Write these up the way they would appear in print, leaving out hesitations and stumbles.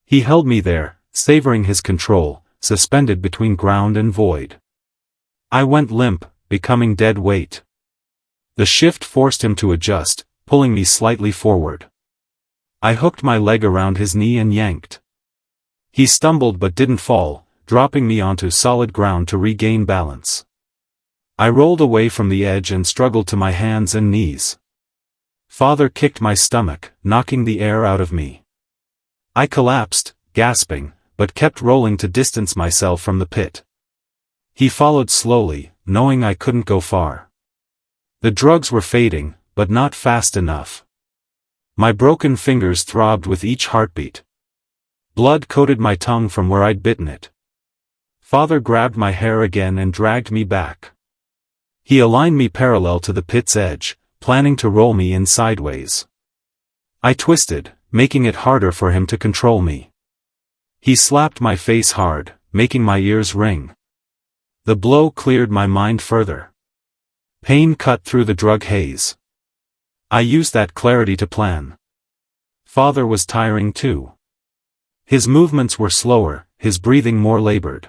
He held me there, savoring his control, suspended between ground and void. I went limp, becoming dead weight. The shift forced him to adjust, pulling me slightly forward. I hooked my leg around his knee and yanked. He stumbled but didn't fall, dropping me onto solid ground to regain balance. I rolled away from the edge and struggled to my hands and knees. Father kicked my stomach, knocking the air out of me. I collapsed, gasping, but kept rolling to distance myself from the pit. He followed slowly, knowing I couldn't go far. The drugs were fading, but not fast enough. My broken fingers throbbed with each heartbeat. Blood coated my tongue from where I'd bitten it. Father grabbed my hair again and dragged me back. He aligned me parallel to the pit's edge, planning to roll me in sideways. I twisted, making it harder for him to control me. He slapped my face hard, making my ears ring. The blow cleared my mind further. Pain cut through the drug haze. I used that clarity to plan. Father was tiring too. His movements were slower, his breathing more labored.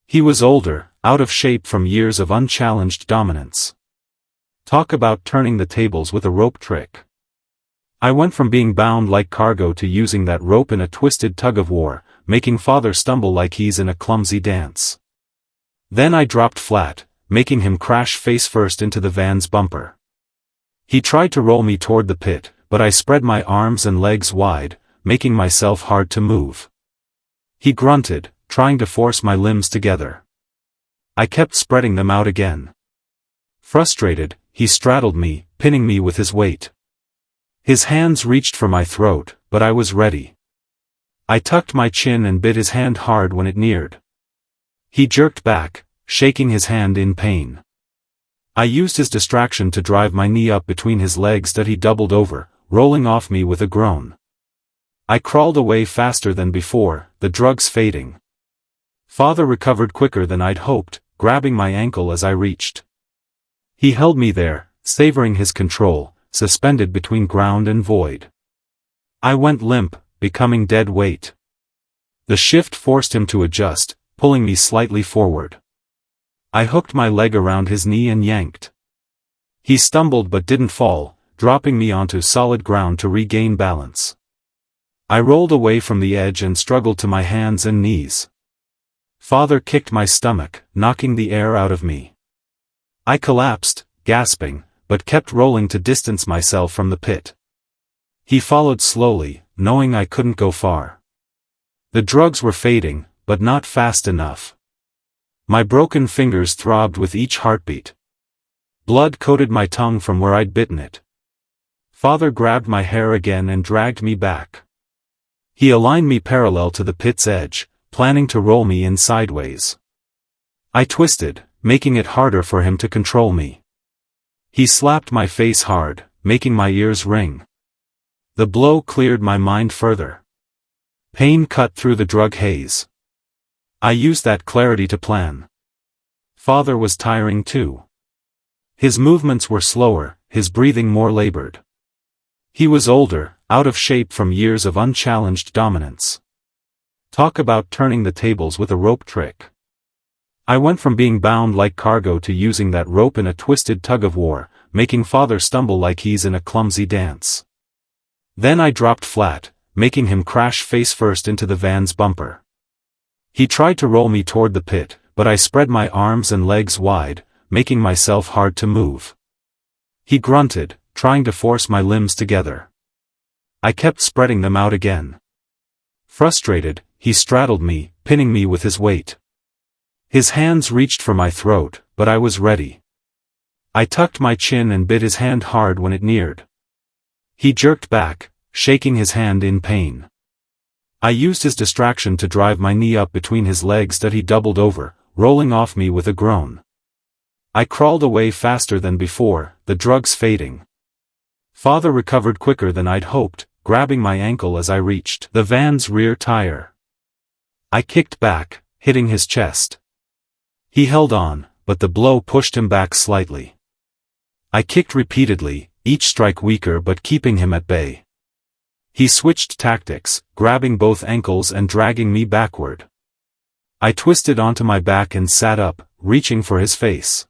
He was older, out of shape from years of unchallenged dominance. Talk about turning the tables with a rope trick. I went from being bound like cargo to using that rope in a twisted tug-of-war, making Father stumble like he's in a clumsy dance. Then I dropped flat, making him crash face first into the van's bumper. He tried to roll me toward the pit, but I spread my arms and legs wide, making myself hard to move. He grunted, trying to force my limbs together. I kept spreading them out again. Frustrated, he straddled me, pinning me with his weight. His hands reached for my throat, but I was ready. I tucked my chin and bit his hand hard when it neared. He jerked back, shaking his hand in pain. I used his distraction to drive my knee up between his legs that he doubled over, rolling off me with a groan. I crawled away faster than before, the drugs fading. Father recovered quicker than I'd hoped, grabbing my ankle as I reached. He held me there, savoring his control, suspended between ground and void. I went limp, becoming dead weight. The shift forced him to adjust, pulling me slightly forward. I hooked my leg around his knee and yanked. He stumbled but didn't fall, dropping me onto solid ground to regain balance. I rolled away from the edge and struggled to my hands and knees. Father kicked my stomach, knocking the air out of me. I collapsed, gasping, but kept rolling to distance myself from the pit. He followed slowly, knowing I couldn't go far. The drugs were fading, but not fast enough. My broken fingers throbbed with each heartbeat. Blood coated my tongue from where I'd bitten it. Father grabbed my hair again and dragged me back. He aligned me parallel to the pit's edge, planning to roll me in sideways. I twisted, making it harder for him to control me. He slapped my face hard, making my ears ring. The blow cleared my mind further. Pain cut through the drug haze. I used that clarity to plan. Father was tiring too. His movements were slower, his breathing more labored. He was older, out of shape from years of unchallenged dominance. Talk about turning the tables with a rope trick. I went from being bound like cargo to using that rope in a twisted tug-of-war, making Father stumble like he's in a clumsy dance. Then I dropped flat, making him crash face first into the van's bumper. He tried to roll me toward the pit, but I spread my arms and legs wide, making myself hard to move. He grunted, trying to force my limbs together. I kept spreading them out again. Frustrated, he straddled me, pinning me with his weight. His hands reached for my throat, but I was ready. I tucked my chin and bit his hand hard when it neared. He jerked back, shaking his hand in pain. I used his distraction to drive my knee up between his legs that he doubled over, rolling off me with a groan. I crawled away faster than before, the drugs fading. Father recovered quicker than I'd hoped, grabbing my ankle as I reached the van's rear tire. I kicked back, hitting his chest. He held on, but the blow pushed him back slightly. I kicked repeatedly, each strike weaker but keeping him at bay. He switched tactics, grabbing both ankles and dragging me backward. I twisted onto my back and sat up, reaching for his face.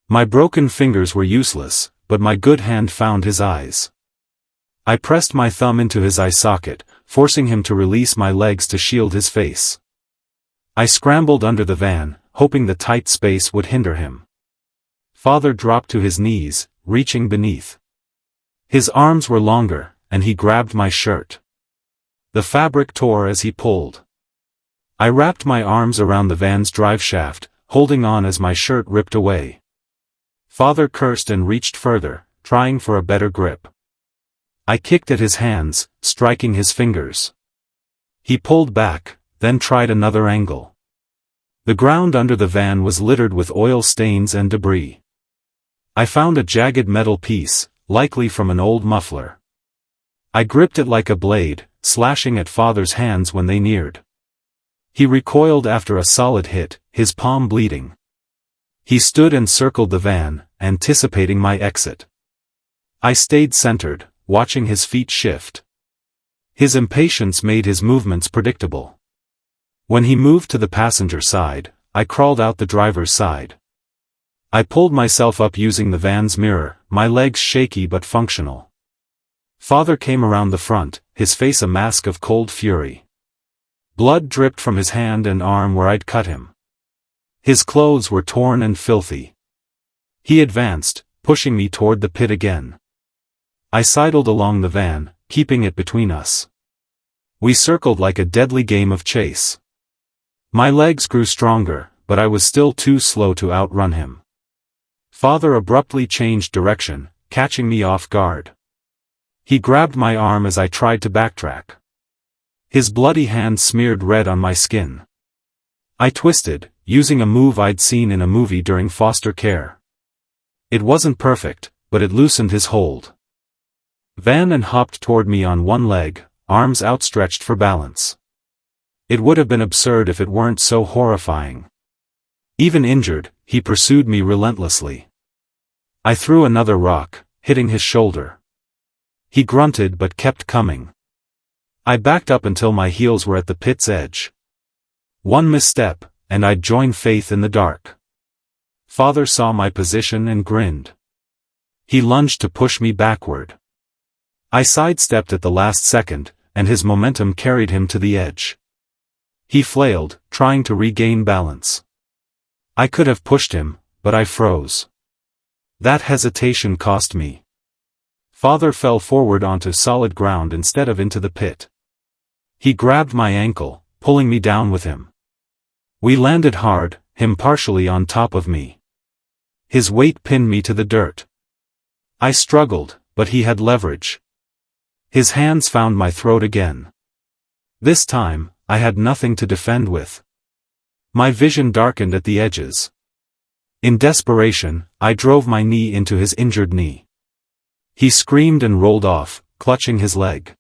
My broken fingers were useless, but my good hand found his eyes. I pressed my thumb into his eye socket, forcing him to release my legs to shield his face. I scrambled under the van, hoping the tight space would hinder him. Father dropped to his knees, reaching beneath. His arms were longer, and he grabbed my shirt. The fabric tore as he pulled. I wrapped my arms around the van's drive shaft, holding on as my shirt ripped away. Father cursed and reached further, trying for a better grip. I kicked at his hands, striking his fingers. He pulled back, then tried another angle. The ground under the van was littered with oil stains and debris. I found a jagged metal piece, likely from an old muffler. I gripped it like a blade, slashing at Father's hands when they neared. He recoiled after a solid hit, his palm bleeding. He stood and circled the van, anticipating my exit. I stayed centered, watching his feet shift. His impatience made his movements predictable. When he moved to the passenger side, I crawled out the driver's side. I pulled myself up using the van's mirror, my legs shaky but functional. Father came around the front, his face a mask of cold fury. Blood dripped from his hand and arm where I'd cut him. His clothes were torn and filthy. He advanced, pushing me toward the pit again. I sidled along the van, keeping it between us. We circled like a deadly game of chase. My legs grew stronger, but I was still too slow to outrun him. Father abruptly changed direction, catching me off guard. He grabbed my arm as I tried to backtrack. His bloody hand smeared red on my skin. I twisted, using a move I'd seen in a movie during foster care. It wasn't perfect, but it loosened his hold. Van and hopped toward me on one leg, arms outstretched for balance. It would have been absurd if it weren't so horrifying. Even injured, he pursued me relentlessly. I threw another rock, hitting his shoulder. He grunted but kept coming. I backed up until my heels were at the pit's edge. One misstep, and I'd join Faith in the dark. Father saw my position and grinned. He lunged to push me backward. I sidestepped at the last second, and his momentum carried him to the edge. He flailed, trying to regain balance. I could have pushed him, but I froze. That hesitation cost me. Father fell forward onto solid ground instead of into the pit. He grabbed my ankle, pulling me down with him. We landed hard, him partially on top of me. His weight pinned me to the dirt. I struggled, but he had leverage. His hands found my throat again. This time, I had nothing to defend with. My vision darkened at the edges. In desperation, I drove my knee into his injured knee. He screamed and rolled off, clutching his leg.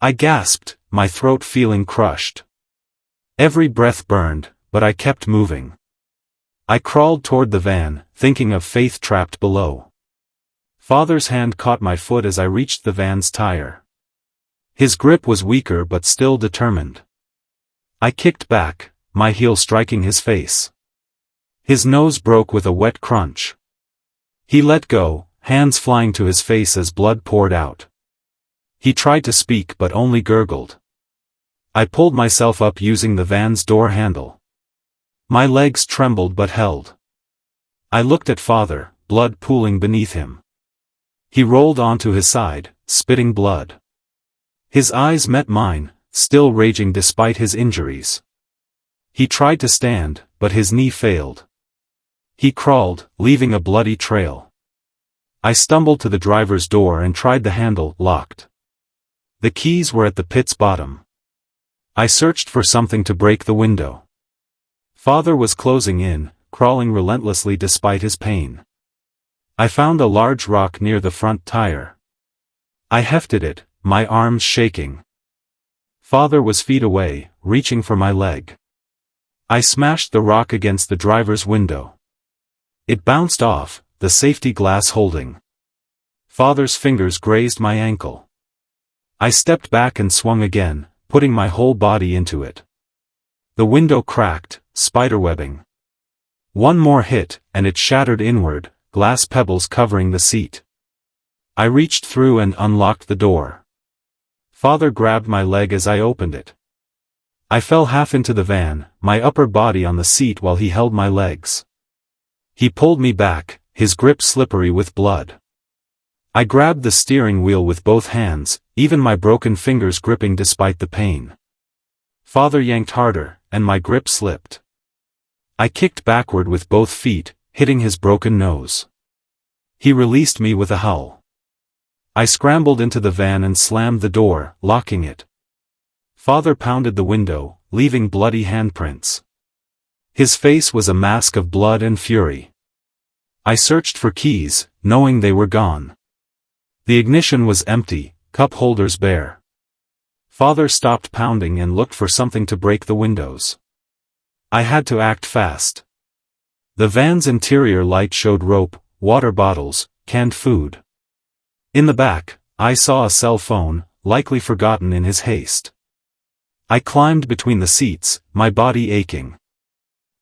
I gasped, my throat feeling crushed. Every breath burned, but I kept moving. I crawled toward the van, thinking of Faith trapped below. Father's hand caught my foot as I reached the van's tire. His grip was weaker but still determined. I kicked back, my heel striking his face. His nose broke with a wet crunch. He let go, hands flying to his face as blood poured out. He tried to speak but only gurgled. I pulled myself up using the van's door handle. My legs trembled but held. I looked at Father, blood pooling beneath him. He rolled onto his side, spitting blood. His eyes met mine, still raging despite his injuries. He tried to stand, but his knee failed. He crawled, leaving a bloody trail. I stumbled to the driver's door and tried the handle, locked. The keys were at the pit's bottom. I searched for something to break the window. Father was closing in, crawling relentlessly despite his pain. I found a large rock near the front tire. I hefted it, my arms shaking. Father was feet away, reaching for my leg. I smashed the rock against the driver's window. It bounced off, the safety glass holding. Father's fingers grazed my ankle. I stepped back and swung again, putting my whole body into it. The window cracked, spiderwebbing. One more hit, and it shattered inward, glass pebbles covering the seat. I reached through and unlocked the door. Father grabbed my leg as I opened it. I fell half into the van, my upper body on the seat while he held my legs. He pulled me back, his grip slippery with blood. I grabbed the steering wheel with both hands, even my broken fingers gripping despite the pain. Father yanked harder, and my grip slipped. I kicked backward with both feet, hitting his broken nose. He released me with a howl. I scrambled into the van and slammed the door, locking it. Father pounded the window, leaving bloody handprints. His face was a mask of blood and fury. I searched for keys, knowing they were gone. The ignition was empty, cup holders bare. Father stopped pounding and looked for something to break the windows. I had to act fast. The van's interior light showed rope, water bottles, canned food. In the back, I saw a cell phone, likely forgotten in his haste. I climbed between the seats, my body aching.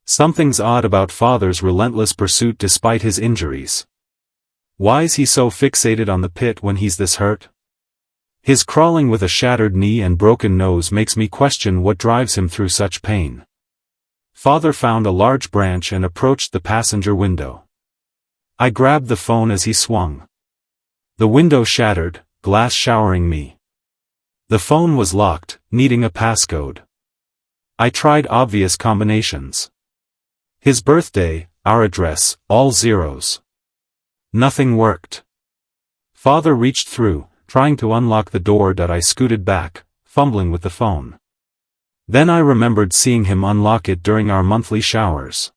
Something's odd about Father's relentless pursuit despite his injuries. Why's he so fixated on the pit when he's this hurt? His crawling with a shattered knee and broken nose makes me question what drives him through such pain. Father found a large branch and approached the passenger window. I grabbed the phone as he swung. The window shattered, glass showering me. The phone was locked, needing a passcode. I tried obvious combinations. His birthday, our address, all zeros. Nothing worked. Father reached through, trying to unlock the door that I scooted back, fumbling with the phone. Then I remembered seeing him unlock it during our monthly showers.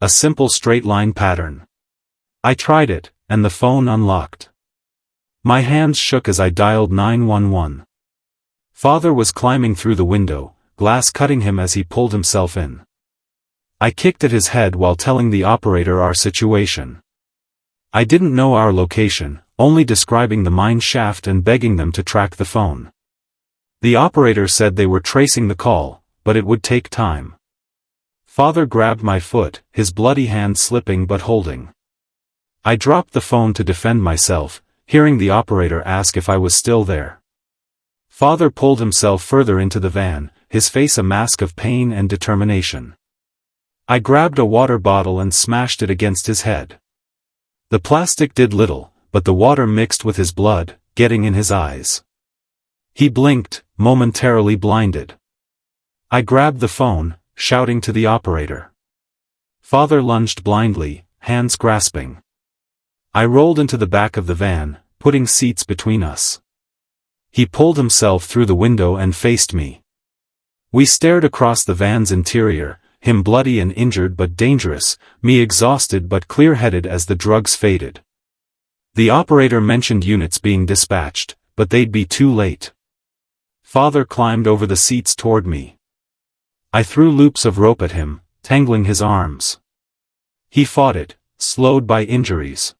A simple straight-line pattern. I tried it, and the phone unlocked. My hands shook as I dialed 911. Father was climbing through the window, glass cutting him as he pulled himself in. I kicked at his head while telling the operator our situation. I didn't know our location, only describing the mine shaft and begging them to track the phone. The operator said they were tracing the call, but it would take time. Father grabbed my foot, his bloody hand slipping but holding. I dropped the phone to defend myself, hearing the operator ask if I was still there. Father pulled himself further into the van, his face a mask of pain and determination. I grabbed a water bottle and smashed it against his head. The plastic did little, but the water mixed with his blood, getting in his eyes. He blinked, momentarily blinded. I grabbed the phone, shouting to the operator. Father lunged blindly, hands grasping. I rolled into the back of the van, putting seats between us. He pulled himself through the window and faced me. We stared across the van's interior, him bloody and injured but dangerous, me exhausted but clear-headed as the drugs faded. The operator mentioned units being dispatched, but they'd be too late. Father climbed over the seats toward me. I threw loops of rope at him, tangling his arms. He fought it, slowed by injuries.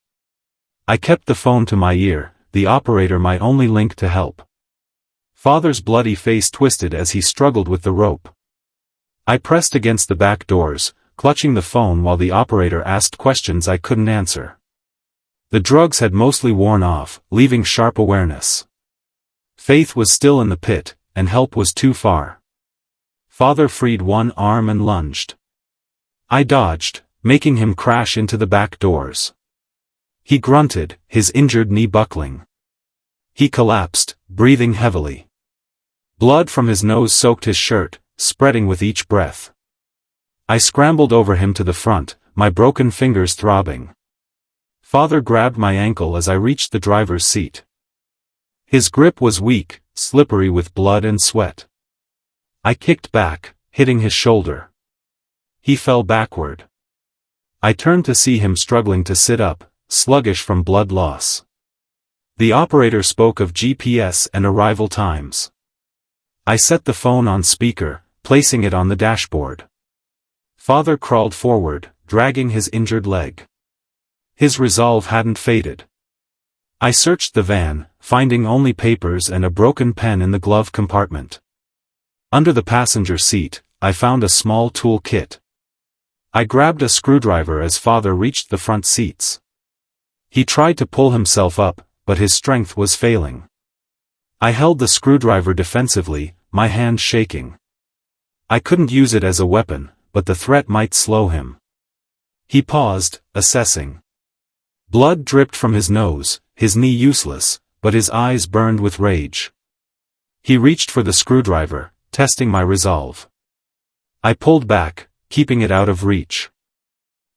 I kept the phone to my ear, the operator my only link to help. Father's bloody face twisted as he struggled with the rope. I pressed against the back doors, clutching the phone while the operator asked questions I couldn't answer. The drugs had mostly worn off, leaving sharp awareness. Faith was still in the pit, and help was too far. Father freed one arm and lunged. I dodged, making him crash into the back doors. He grunted, his injured knee buckling. He collapsed, breathing heavily. Blood from his nose soaked his shirt, spreading with each breath. I scrambled over him to the front, my broken fingers throbbing. Father grabbed my ankle as I reached the driver's seat. His grip was weak, slippery with blood and sweat. I kicked back, hitting his shoulder. He fell backward. I turned to see him struggling to sit up, sluggish from blood loss. The operator spoke of GPS and arrival times. I set the phone on speaker, placing it on the dashboard. Father crawled forward, dragging his injured leg. His resolve hadn't faded. I searched the van, finding only papers and a broken pen in the glove compartment. Under the passenger seat, I found a small tool kit. I grabbed a screwdriver as Father reached the front seats. He tried to pull himself up, but his strength was failing. I held the screwdriver defensively, my hand shaking. I couldn't use it as a weapon, but the threat might slow him. He paused, assessing. Blood dripped from his nose, his knee useless, but his eyes burned with rage. He reached for the screwdriver, testing my resolve. I pulled back, keeping it out of reach.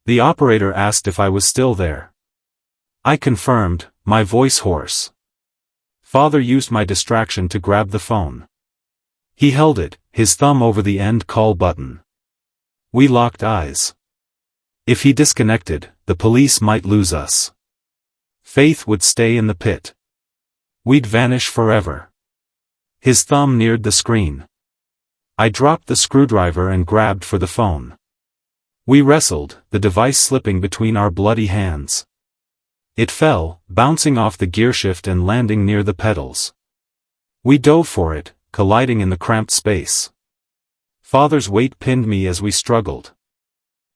The operator asked if I was still there. I confirmed, my voice hoarse. Father used my distraction to grab the phone. He held it, his thumb over the end call button. We locked eyes. If he disconnected, the police might lose us. Faith would stay in the pit. We'd vanish forever. His thumb neared the screen. I dropped the screwdriver and grabbed for the phone. We wrestled, the device slipping between our bloody hands. It fell, bouncing off the gearshift and landing near the pedals. We dove for it, colliding in the cramped space. Father's weight pinned me as we struggled.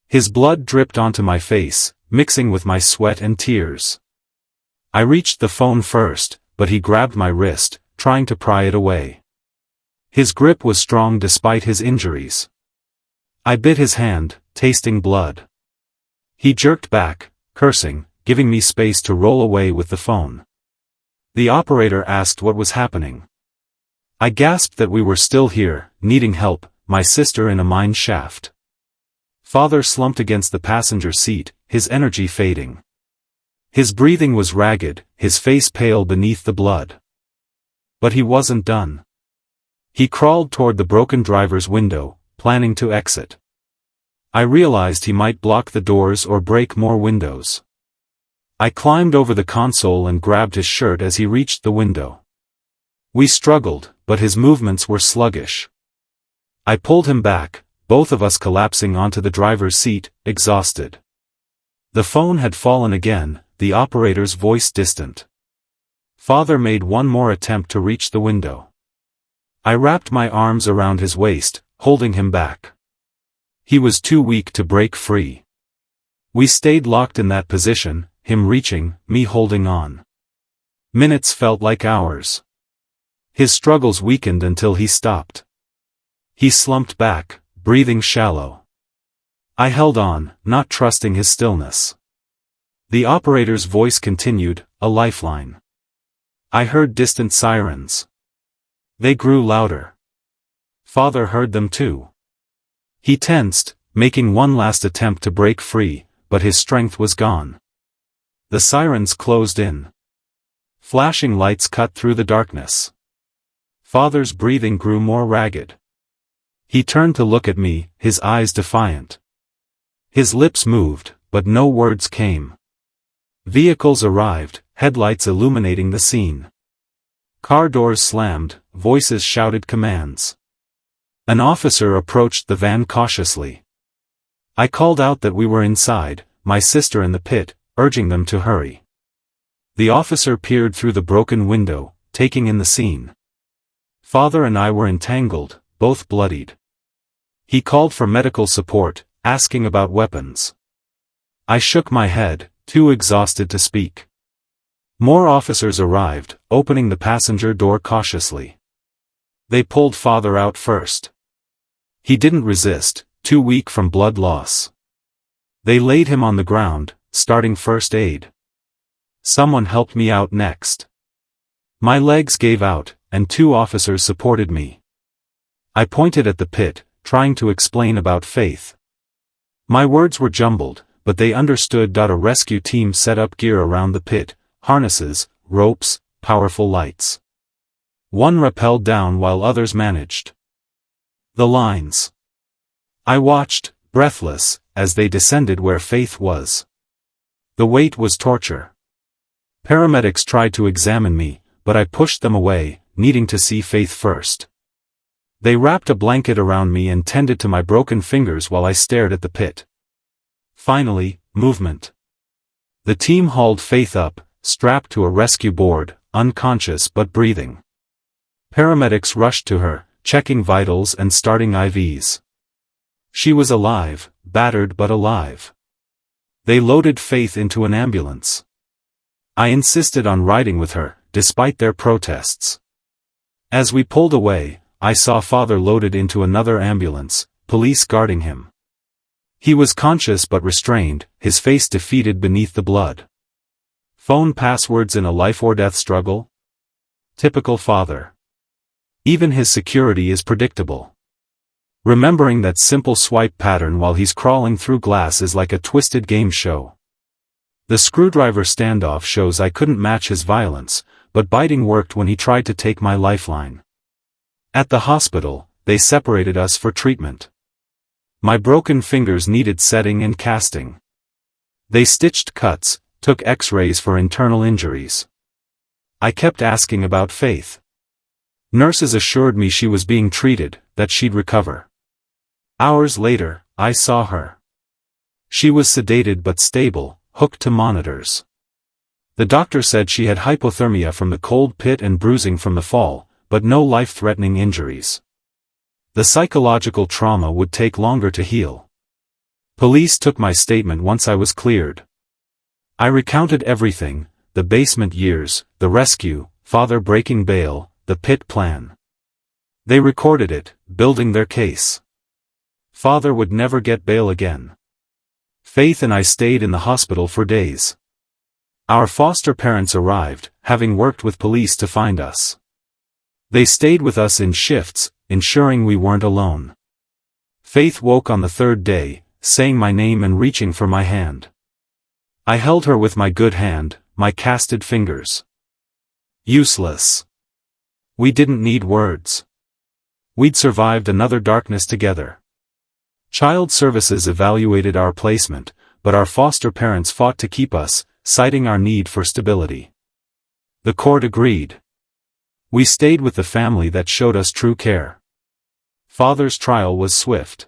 His blood dripped onto my face, mixing with my sweat and tears. I reached the phone first, but he grabbed my wrist, trying to pry it away. His grip was strong despite his injuries. I bit his hand, tasting blood. He jerked back, cursing, giving me space to roll away with the phone. The operator asked what was happening. I gasped that we were still here, needing help, my sister in a mine shaft. Father slumped against the passenger seat, his energy fading. His breathing was ragged, his face pale beneath the blood. But he wasn't done. He crawled toward the broken driver's window, planning to exit. I realized he might block the doors or break more windows. I climbed over the console and grabbed his shirt as he reached the window. We struggled, but his movements were sluggish. I pulled him back, both of us collapsing onto the driver's seat, exhausted. The phone had fallen again, the operator's voice distant. Father made one more attempt to reach the window. I wrapped my arms around his waist, holding him back. He was too weak to break free. We stayed locked in that position, him reaching, me holding on. Minutes felt like hours. His struggles weakened until he stopped. He slumped back, breathing shallow. I held on, not trusting his stillness. The operator's voice continued, a lifeline. I heard distant sirens. They grew louder. Father heard them too. He tensed, making one last attempt to break free, but his strength was gone. The sirens closed in. Flashing lights cut through the darkness. Father's breathing grew more ragged. He turned to look at me, his eyes defiant. His lips moved, but no words came. Vehicles arrived, headlights illuminating the scene. Car doors slammed, voices shouted commands. An officer approached the van cautiously. I called out that we were inside, my sister in the pit, urging them to hurry. The officer peered through the broken window, taking in the scene. Father and I were entangled, both bloodied. He called for medical support, asking about weapons. I shook my head, too exhausted to speak. More officers arrived, opening the passenger door cautiously. They pulled Father out first. He didn't resist, too weak from blood loss. They laid him on the ground, starting first aid. Someone helped me out next. My legs gave out, and 2 officers supported me. I pointed at the pit, trying to explain about Faith. My words were jumbled, but they understood. A rescue team set up gear around the pit, harnesses, ropes, powerful lights. One rappelled down while others managed. The lines. I watched, breathless, as they descended where Faith was. The weight was torture. Paramedics tried to examine me, but I pushed them away, needing to see Faith first. They wrapped a blanket around me and tended to my broken fingers while I stared at the pit. Finally, movement. The team hauled Faith up, strapped to a rescue board, unconscious but breathing. Paramedics rushed to her, checking vitals and starting IVs. She was alive, battered but alive. They loaded Faith into an ambulance. I insisted on riding with her, despite their protests. As we pulled away, I saw Father loaded into another ambulance, police guarding him. He was conscious but restrained, his face defeated beneath the blood. Phone passwords in a life-or-death struggle? Typical father. Even his security is predictable. Remembering that simple swipe pattern while he's crawling through glass is like a twisted game show. The screwdriver standoff shows I couldn't match his violence, but biting worked when he tried to take my lifeline. At the hospital, they separated us for treatment. My broken fingers needed setting and casting. They stitched cuts, took X-rays for internal injuries. I kept asking about Faith. Nurses assured me she was being treated, that she'd recover. Hours later, I saw her. She was sedated but stable, hooked to monitors. The doctor said she had hypothermia from the cold pit and bruising from the fall, but no life-threatening injuries. The psychological trauma would take longer to heal. Police took my statement once I was cleared. I recounted everything, the basement years, the rescue, Father breaking bail, the pit plan. They recorded it, building their case. Father would never get bail again. Faith and I stayed in the hospital for days. Our foster parents arrived, having worked with police to find us. They stayed with us in shifts, ensuring we weren't alone. Faith woke on the third day, saying my name and reaching for my hand. I held her with my good hand, my casted fingers. Useless. We didn't need words. We'd survived another darkness together. Child Services evaluated our placement, but our foster parents fought to keep us, citing our need for stability. The court agreed. We stayed with the family that showed us true care. Father's trial was swift.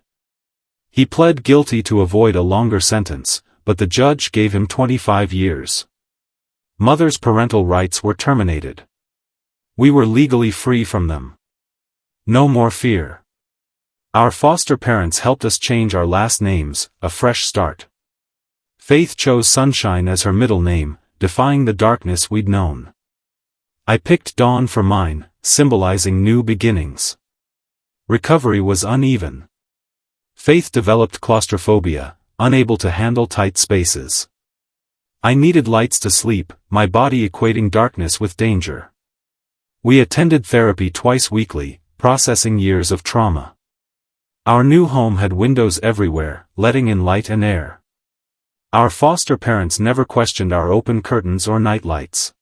He pled guilty to avoid a longer sentence, but the judge gave him 25 years. Mother's parental rights were terminated. We were legally free from them. No more fear. Our foster parents helped us change our last names, a fresh start. Faith chose Sunshine as her middle name, defying the darkness we'd known. I picked Dawn for mine, symbolizing new beginnings. Recovery was uneven. Faith developed claustrophobia, unable to handle tight spaces. I needed lights to sleep, my body equating darkness with danger. We attended therapy twice weekly, processing years of trauma. Our new home had windows everywhere, letting in light and air. Our foster parents never questioned our open curtains or night lights.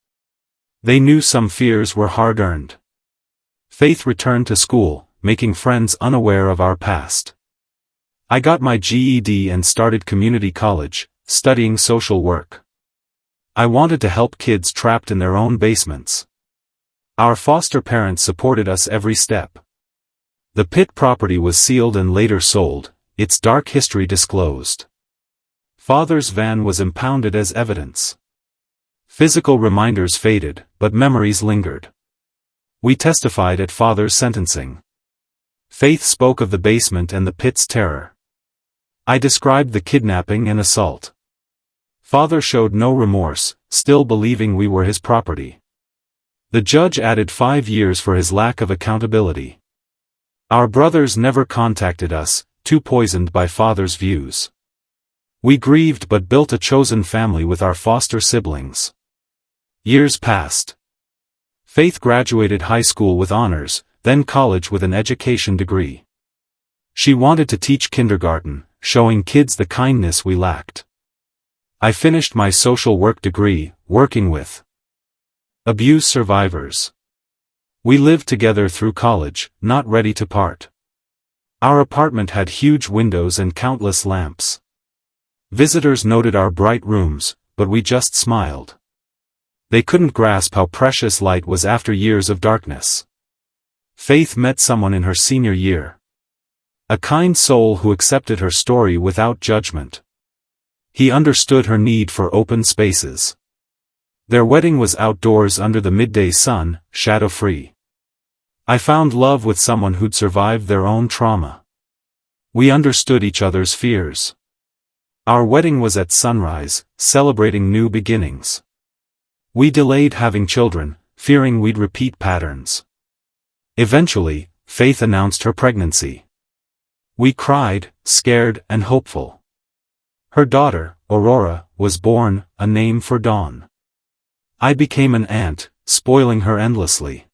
They knew some fears were hard-earned. Faith returned to school, making friends unaware of our past. I got my GED and started community college, studying social work. I wanted to help kids trapped in their own basements. Our foster parents supported us every step. The pit property was sealed and later sold, its dark history disclosed. Father's van was impounded as evidence. Physical reminders faded, but memories lingered. We testified at Father's sentencing. Faith spoke of the basement and the pit's terror. I described the kidnapping and assault. Father showed no remorse, still believing we were his property. The judge added 5 years for his lack of accountability. Our brothers never contacted us, too poisoned by Father's views. We grieved but built a chosen family with our foster siblings. Years passed. Faith graduated high school with honors, then college with an education degree. She wanted to teach kindergarten, showing kids the kindness we lacked. I finished my social work degree, working with abuse survivors. We lived together through college, not ready to part. Our apartment had huge windows and countless lamps. Visitors noted our bright rooms, but we just smiled. They couldn't grasp how precious light was after years of darkness. Faith met someone in her senior year. A kind soul who accepted her story without judgment. He understood her need for open spaces. Their wedding was outdoors under the midday sun, shadow-free. I found love with someone who'd survived their own trauma. We understood each other's fears. Our wedding was at sunrise, celebrating new beginnings. We delayed having children, fearing we'd repeat patterns. Eventually, Faith announced her pregnancy. We cried, scared and hopeful. Her daughter, Aurora, was born, a name for dawn. I became an aunt, spoiling her endlessly.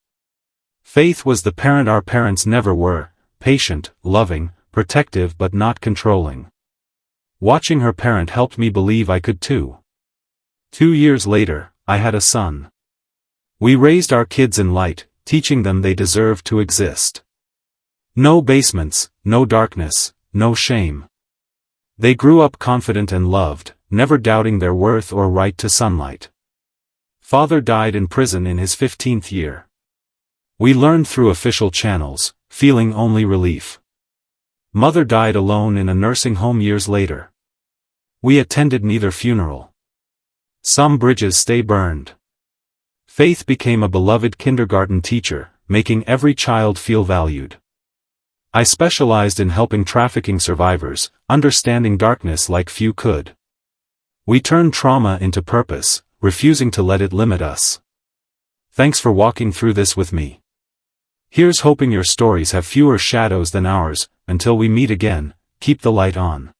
Faith was the parent our parents never were, patient, loving, protective but not controlling. Watching her parent helped me believe I could too. 2 years later, I had a son. We raised our kids in light, teaching them they deserve to exist. No basements, no darkness, no shame. They grew up confident and loved, never doubting their worth or right to sunlight. Father died in prison in his 15th year. We learned through official channels, feeling only relief. Mother died alone in a nursing home years later. We attended neither funeral. Some bridges stay burned. Faith became a beloved kindergarten teacher, making every child feel valued. I specialized in helping trafficking survivors, understanding darkness like few could. We turned trauma into purpose, refusing to let it limit us. Thanks for walking through this with me. Here's hoping your stories have fewer shadows than ours. Until we meet again, keep the light on.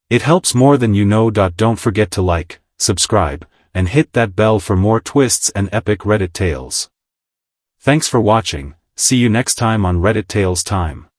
It helps more than you know. Don't forget to like, subscribe, and hit that bell for more twists and epic Reddit tales. Thanks for watching. See you next time on Reddit Tales Time.